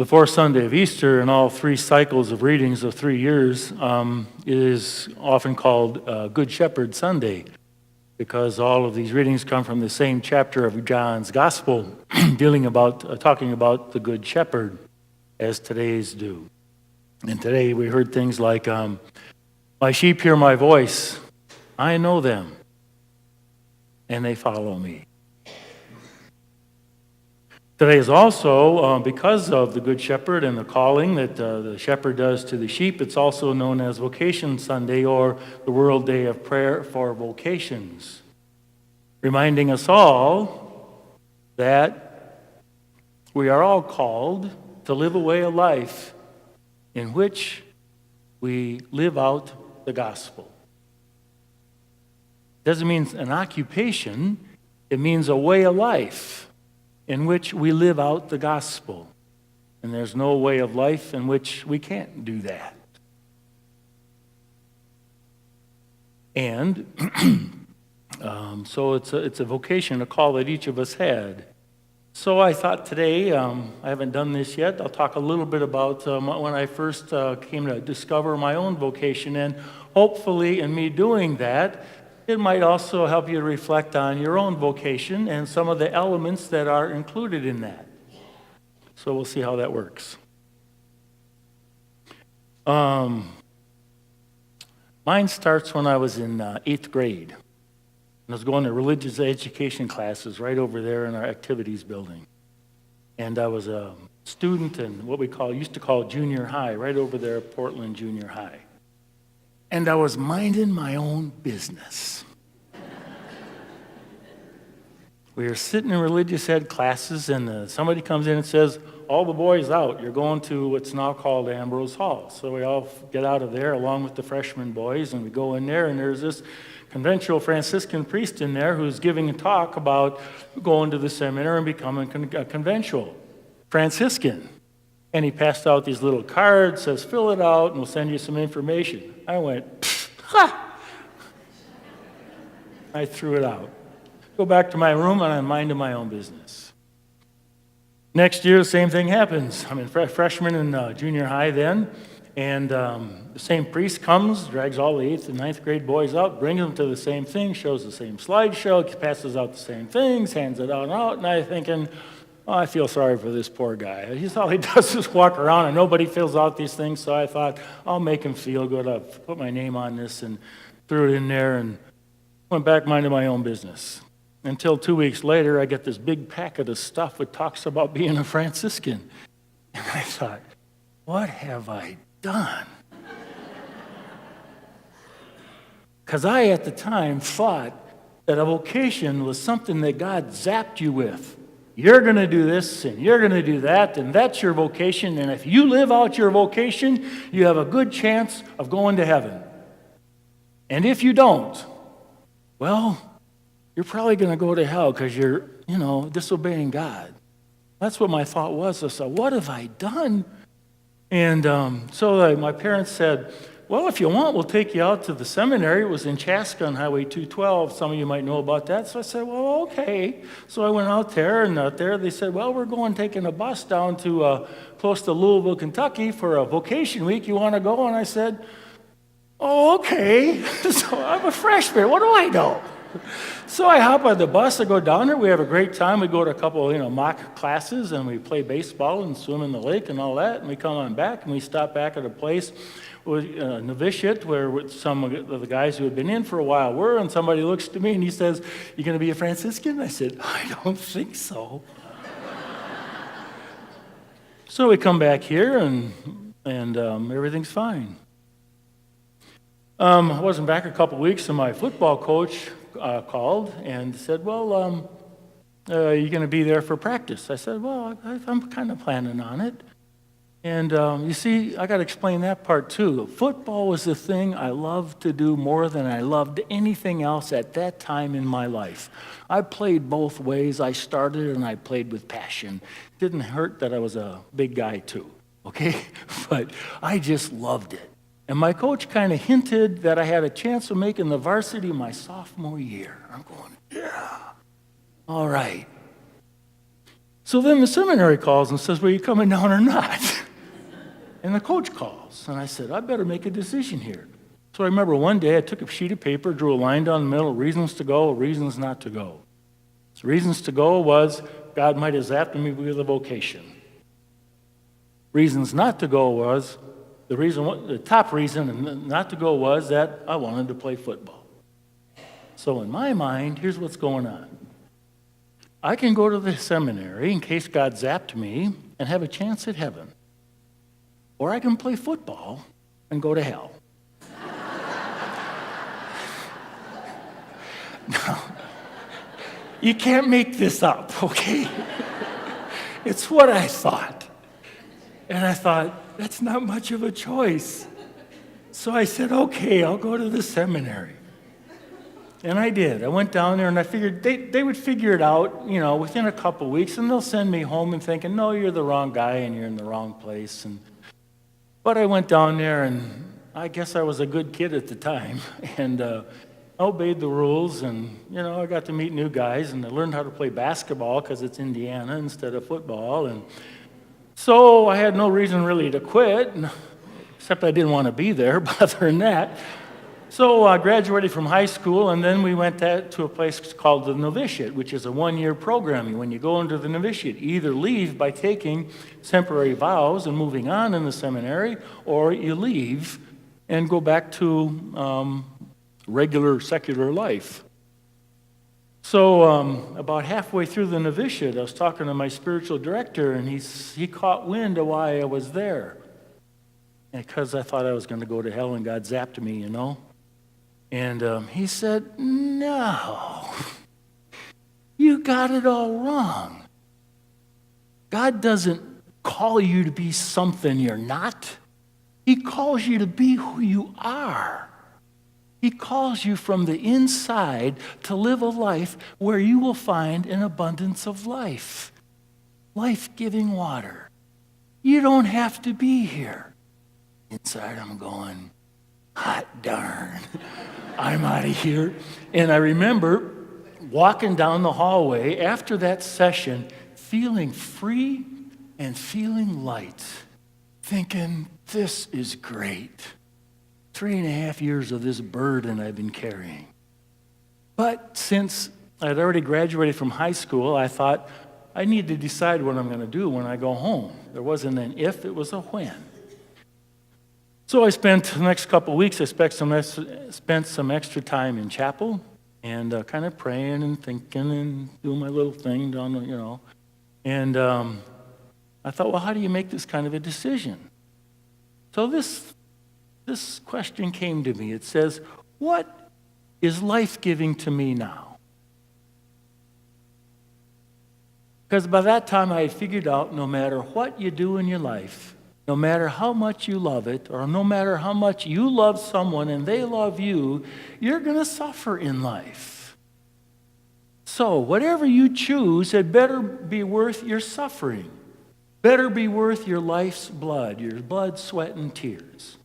The fourth Sunday of Easter in all three cycles of readings of 3 years is often called Good Shepherd Sunday, because all of these readings come from the same chapter of John's Gospel, talking about the Good Shepherd, as today's do. And today we heard things like, "My sheep hear my voice, I know them, and they follow me." Today is also, because of the Good Shepherd and the calling that the shepherd does to the sheep, it's also known as Vocation Sunday, or the World Day of Prayer for Vocations, reminding us all that we are all called to live a way of life in which we live out the gospel. It doesn't mean an occupation, it means a way of life in which we live out the gospel. And there's no way of life in which we can't do that. And so it's a vocation, a call that each of us had. So I thought today, I haven't done this yet, I'll talk a little bit about when I first came to discover my own vocation, and hopefully in me doing that, it might also help you to reflect on your own vocation and some of the elements that are included in that. So we'll see how that works. Mine starts when I was in 8th grade. I was going to religious education classes right over there in our activities building. And I was a student in what we used to call junior high, right over there at Portland Junior High. And I was minding my own business. We were sitting in religious ed classes, and somebody comes in and says, "All the boys out, you're going to what's now called Ambrose Hall." So we all get out of there along with the freshman boys, and we go in there, and there's this conventual Franciscan priest in there who's giving a talk about going to the seminary and becoming a conventual Franciscan. And he passed out these little cards, says, "Fill it out, and we'll send you some information." I went, "Ha!" I threw it out. Go back to my room, and I'm minding my own business. Next year, the same thing happens. I'm a freshman in junior high then, and the same priest comes, drags all the 8th and 9th grade boys out, brings them to the same thing, shows the same slideshow, passes out the same things, hands it out, and I'm thinking, "Oh, I feel sorry for this poor guy. All he does is walk around and nobody fills out these things." So I thought, I'll make him feel good. I'll put my name on this and threw it in there and went back minding my own business. Until 2 weeks later, I get this big packet of stuff that talks about being a Franciscan. And I thought, what have I done? Because I, at the time, thought that a vocation was something that God zapped you with. You're going to do this, and you're going to do that, and that's your vocation. And if you live out your vocation, you have a good chance of going to heaven. And if you don't, well, you're probably going to go to hell because you're, disobeying God. That's what my thought was. I said, what have I done? And so my parents said, "Well, if you want, we'll take you out to the seminary." It was in Chaska on Highway 212. Some of you might know about that. So I said, "Well, okay." So I went out there, and out there they said, "Well, we're taking a bus down to close to Louisville, Kentucky for a vocation week. You want to go?" And I said, "Oh, okay." So I'm a freshman. What do I know? So I hop on the bus, I go down there, we have a great time, we go to a couple mock classes, and we play baseball and swim in the lake and all that, and we come on back, and we stop back at a place with a novitiate where some of the guys who had been in for a while were, and somebody looks to me and he says, "You going to be a Franciscan?" I said, "I don't think so." So we come back here, and everything's fine. I wasn't back a couple weeks, and my football coach called and said, "Well, are you going to be there for practice?" I said, "Well, I'm kind of planning on it." And you see, I got to explain that part too. Football was the thing I loved to do more than I loved anything else at that time in my life. I played both ways. I started and I played with passion. Didn't hurt that I was a big guy too, okay? But I just loved it. And my coach kind of hinted that I had a chance of making the varsity my sophomore year. I'm going, yeah, all right. So then the seminary calls and says, well, are you coming down or not? And the coach calls, and I said, I better make a decision here. So I remember one day I took a sheet of paper, drew a line down the middle, reasons to go, reasons not to go. So reasons to go was God might have zapped me with a vocation. Reasons not to go was, the top reason not to go was that I wanted to play football. So in my mind, here's what's going on. I can go to the seminary in case God zapped me and have a chance at heaven. Or I can play football and go to hell. Now, you can't make this up, okay? It's what I thought. And I thought, that's not much of a choice. So I said, okay, I'll go to the seminary. And I did. I went down there and I figured they would figure it out, within a couple weeks, and they'll send me home and thinking, no, you're the wrong guy and you're in the wrong place. But I went down there, and I guess I was a good kid at the time, and obeyed the rules, and, I got to meet new guys, and I learned how to play basketball because it's Indiana instead of football. And so I had no reason really to quit, except I didn't want to be there, but other than that. So I graduated from high school, and then we went to a place called the novitiate, which is a one-year program. When you go into the novitiate, you either leave by taking temporary vows and moving on in the seminary, or you leave and go back to regular secular life. So about halfway through the novitiate, I was talking to my spiritual director, and he caught wind of why I was there. Because I thought I was going to go to hell, and God zapped me, And he said, no, you got it all wrong. God doesn't call you to be something you're not. He calls you to be who you are. He calls you from the inside to live a life where you will find an abundance of life, life-giving water. You don't have to be here. Inside I'm going, hot darn, I'm out of here. And I remember walking down the hallway after that session, feeling free and feeling light, thinking, this is great. 3.5 years of this burden I've been carrying. But since I'd already graduated from high school, I thought, I need to decide what I'm going to do when I go home. There wasn't an if, it was a when. So I spent the next couple of weeks, I spent some extra time in chapel and kind of praying and thinking and doing my little thing down, And I thought, well, how do you make this kind of a decision? So this question came to me. It says, what is life-giving to me now? Because by that time I had figured out no matter what you do in your life, no matter how much you love it, or no matter how much you love someone and they love you, you're going to suffer in life. So whatever you choose, it better be worth your suffering. Better be worth your life's blood, your blood, sweat, and tears.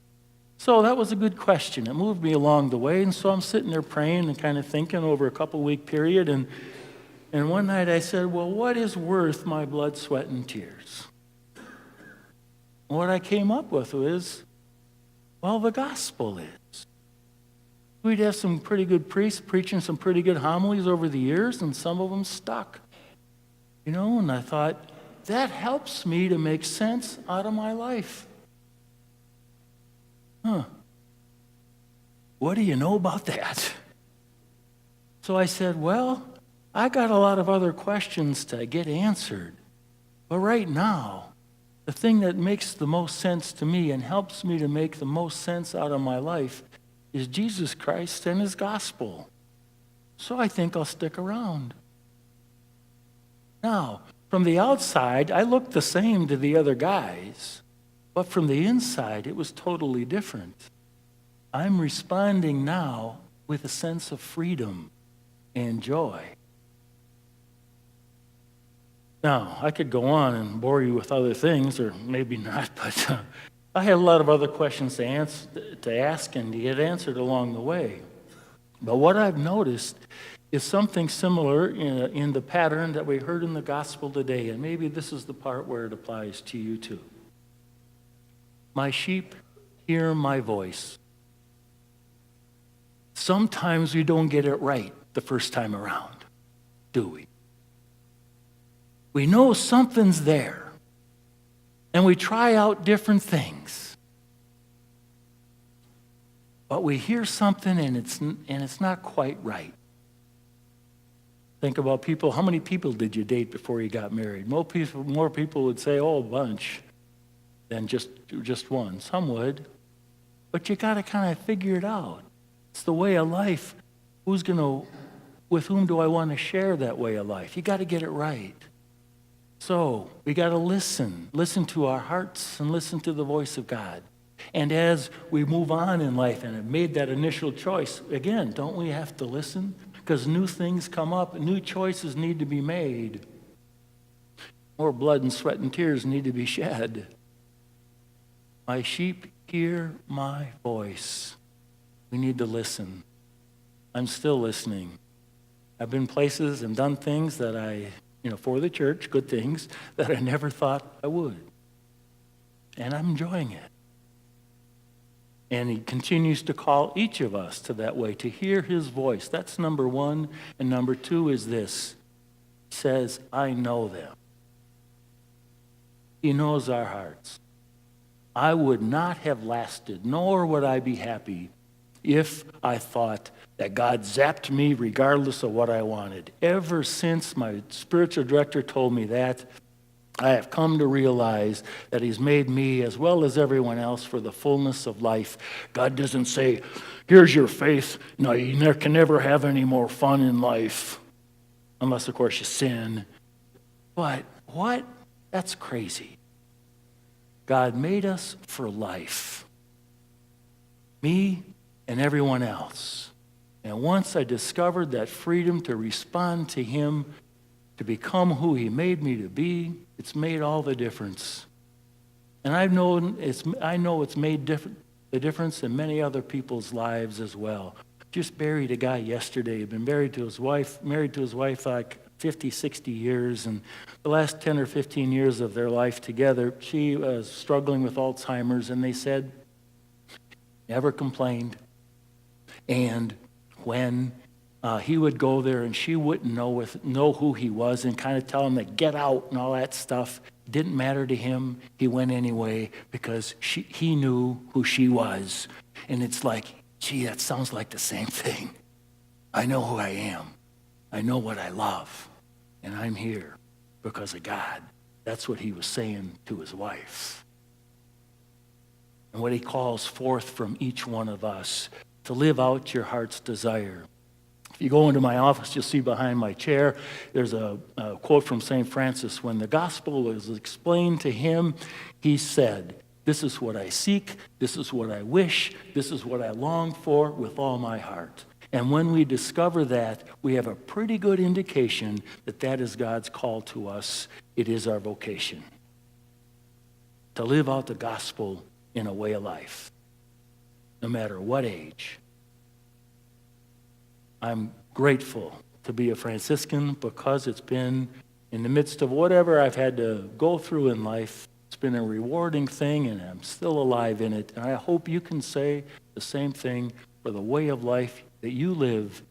So that was a good question. It moved me along the way, and so I'm sitting there praying and kind of thinking over a couple-week period, and one night I said, well, what is worth my blood, sweat, and tears? What I came up with was, well, the gospel is. We'd have some pretty good priests preaching some pretty good homilies over the years, and some of them stuck. And I thought, that helps me to make sense out of my life. What do you know about that? So I said, well, I got a lot of other questions to get answered. But right now, the thing that makes the most sense to me and helps me to make the most sense out of my life is Jesus Christ and his gospel. So I think I'll stick around. Now, from the outside, I looked the same to the other guys, but from the inside, it was totally different. I'm responding now with a sense of freedom and joy. Now, I could go on and bore you with other things, or maybe not, but I had a lot of other questions to ask and to get answered along the way. But what I've noticed is something similar in the pattern that we heard in the gospel today. And maybe this is the part where it applies to you too. My sheep hear my voice. Sometimes we don't get it right the first time around, do we? We know something's there, and we try out different things. But we hear something and it's not quite right. Think about people. How many people did you date before you got married? More people would say, oh, a bunch, than just one. Some would. But you got to kind of figure it out. It's the way of life. With whom do I want to share that way of life? You got to get it right. So we got to listen to our hearts and listen to the voice of God. And as we move on in life and have made that initial choice, again, don't we have to listen? Because new things come up, and new choices need to be made. More blood and sweat and tears need to be shed. My sheep hear my voice. We need to listen. I'm still listening. I've been places and done things that for the church, good things, that I never thought I would. And I'm enjoying it. And he continues to call each of us to that way, to hear his voice. That's number one. And number two is this. He says, I know them. He knows our hearts. I would not have lasted, nor would I be happy if I thought that God zapped me regardless of what I wanted. Ever since my spiritual director told me that, I have come to realize that he's made me, as well as everyone else, for the fullness of life. God doesn't say, here's your faith. No, you can never have any more fun in life. Unless, of course, you sin. But what? That's crazy. God made us for life. Me and everyone else. And once I discovered that freedom to respond to him, to become who he made me to be, it's made all the difference. And I know it's made the difference in many other people's lives as well. Just buried a guy yesterday. He'd been married to his wife like 50, 60 years. And the last 10 or 15 years of their life together, she was struggling with Alzheimer's, and they said, never complained. And when he would go there and she wouldn't know who he was and kind of tell him to get out and all that stuff. Didn't matter to him. He went anyway because he knew who she was. And it's like, gee, that sounds like the same thing. I know who I am. I know what I love. And I'm here because of God. That's what he was saying to his wife. And what he calls forth from each one of us to live out your heart's desire. If you go into my office, you'll see behind my chair, there's a quote from St. Francis. When the gospel was explained to him, he said, this is what I seek, this is what I wish, this is what I long for with all my heart. And when we discover that, we have a pretty good indication that that is God's call to us. It is our vocation. To live out the gospel in a way of life, no matter what age. I'm grateful to be a Franciscan because it's been, in the midst of whatever I've had to go through in life, it's been a rewarding thing, and I'm still alive in it. And I hope you can say the same thing for the way of life that you live,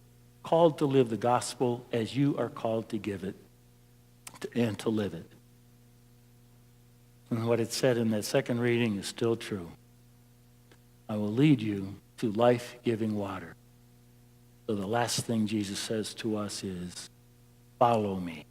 called to live the gospel as you are called to give it and to live it. And what it said in that second reading is still true. I will lead you to life-giving water. So the last thing Jesus says to us is, follow me.